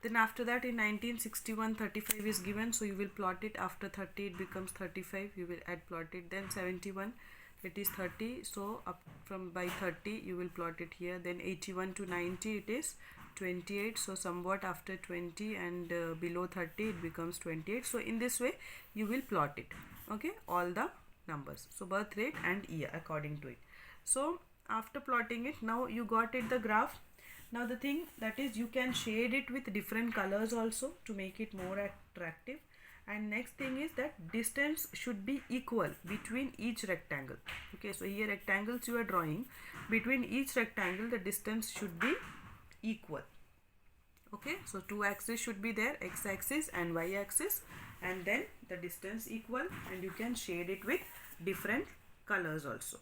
Then after that in 1961 35 is given, so you will plot it. After 30 it becomes 35, you will add plot it. Then 71 it is 30, so up from by 30 you will plot it here. Then 81 to 90 it is 28, so somewhat after 20 and below 30 it becomes 28. So in this way you will plot it, okay, all the numbers, so birth rate and year according to it. So after plotting it, now you got it the graph. Now the thing that is, you can shade it with different colors also to make it more attractive. And next thing is that distance should be equal between each rectangle. Okay, so here rectangles you are drawing, between each rectangle the distance should be equal. Okay, so two axes should be there, x axis and y axis, and then the distance equal, and you can shade it with different colors also.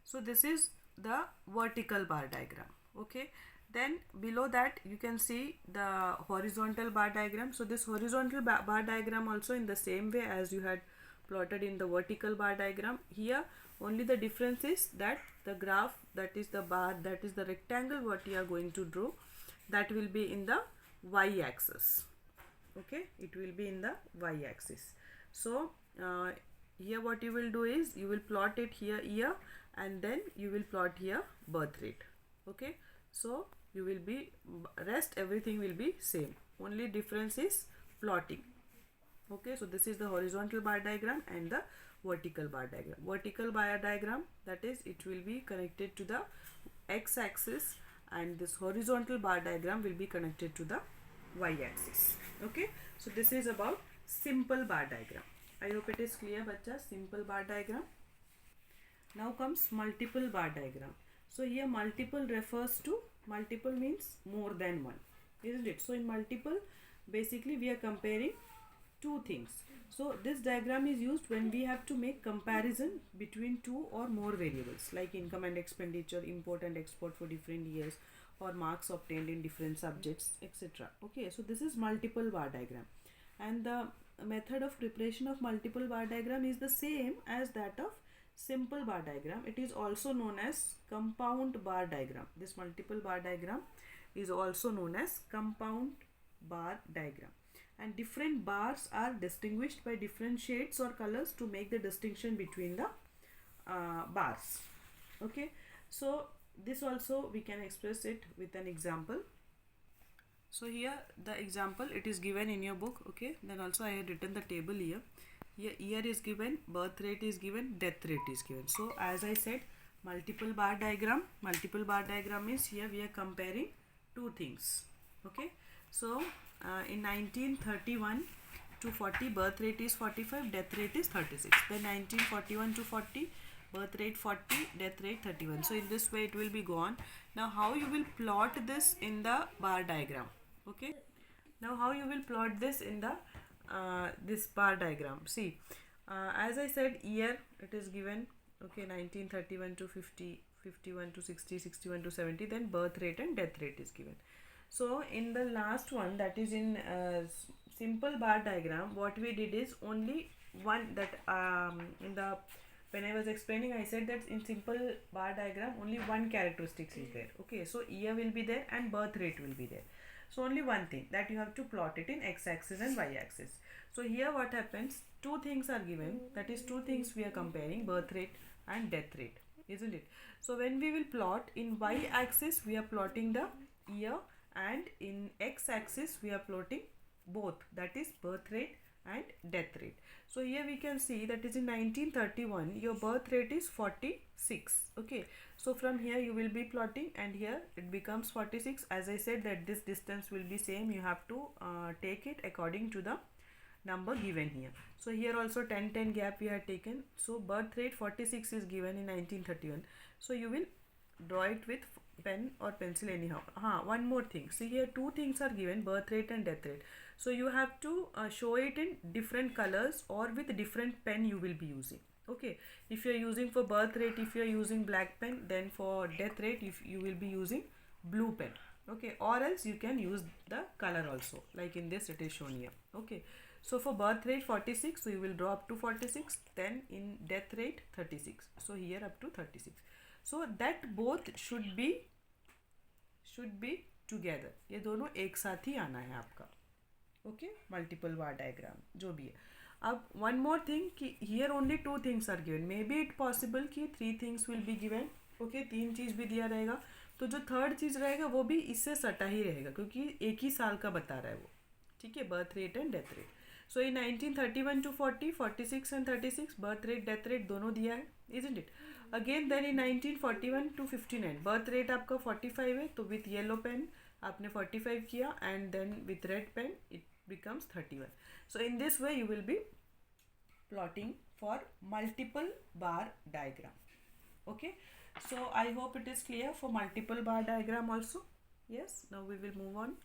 So this is the vertical bar diagram. Okay, then below that you can see the horizontal bar diagram. So this horizontal bar diagram also in the same way as you had plotted in the vertical bar diagram. Here only the difference is that the graph, that is the bar, that is the rectangle what you are going to draw, that will be in the y axis. Okay, it will be in the y axis. So here what you will do is you will plot it here year, and then you will plot here birth rate. Okay, so you will be, rest everything will be same, only difference is plotting. Okay, so this is the horizontal bar diagram and the vertical bar diagram. Vertical bar diagram, that is, it will be connected to the x axis, and this horizontal bar diagram will be connected to the y axis. Okay, so this is about simple bar diagram. I hope it is clear, bacha. Simple bar diagram. Now comes multiple bar diagram. So here multiple refers to, multiple means more than one, isn't it? So in multiple, basically we are comparing two things. So this diagram is used when we have to make comparison between two or more variables, like income and expenditure, import and export for different years, or marks obtained in different subjects, etc. Okay, so this is multiple bar diagram, and the method of preparation of multiple bar diagram is the same as that of simple bar diagram. It is also known as compound bar diagram. This multiple bar diagram is also known as compound bar diagram, and different bars are distinguished by different shades or colors to make the distinction between the bars. Okay, so this also we can express it with an example. So here the example, it is given in your book. Okay, then also I had written the table here. Here year is given, birth rate is given, death rate is given. So as I said, multiple bar diagram is, here we are comparing two things. Okay, so in 1931 to 40, birth rate is 45, death rate is 36. Then 1941 to 40, birth rate 40, death rate 31. So in this way it will be gone. Now how you will plot this in the bar diagram? Okay, now how you will plot this in the this bar diagram? See, as I said, year it is given. Okay, 1931 to 50, 51 to 60, 61 to 70. Then birth rate and death rate is given. So in the last one, that is in simple bar diagram, what we did is only one, that in the, when I was explaining, I said that in simple bar diagram only one characteristics is there. Okay, so year will be there and birth rate will be there. So only one thing, that you have to plot it in x axis and y axis. So here what happens, two things are given, that is two things we are comparing, birth rate and death rate, isn't it? So when we will plot in y axis, we are plotting the year, and in x axis we are plotting both, that is birth rate and death rate. So here we can see that is in 1931 your birth rate is 46. Okay, so from here you will be plotting, and here it becomes 46. As I said that this distance will be same, you have to take it according to the number given here. So here also 10 gap we have taken. So birth rate 46 is given in 1931. So you will draw it with pen or pencil anyhow. One more thing, see here two things are given, birth rate and death rate. So you have to show it in different colors or with different pen you will be using. Okay, if you are using for birth rate, if you are using black pen, then for death rate if you will be using blue pen. Okay, or else you can use the color also, like in this it is shown here. Okay, so for birth rate 46, so you will draw up to 46, then in death rate 36, so here up to 36. So that both should be together, ये दोनों एक साथ ही आना है आपका. Okay, multiple बार diagram जो भी है. अब वन मोर थिंग कि here only 2 things are given, may be it possible कि 3 things will be given. Okay, 3 चीज़ भी दिया रहेगा, तो जो थर्ड चीज़ रहेगा वो भी इससे सटा ही रहेगा क्योंकि एक ही साल का बता रहा है वो. ठीक है, birth rate and death rate. So in 1931 to 40, 46 and 36 birth rate death rate दोनों दिया है, isn't it. Again then in 1941 to 59 birth rate आपका 45 है, तो विथ येलो पेन आपने 45 किया and then with red pen it becomes 31. So in this way you will be plotting for multiple bar diagram. Okay, so I hope it is clear for multiple bar diagram also. Yes, now we will move on.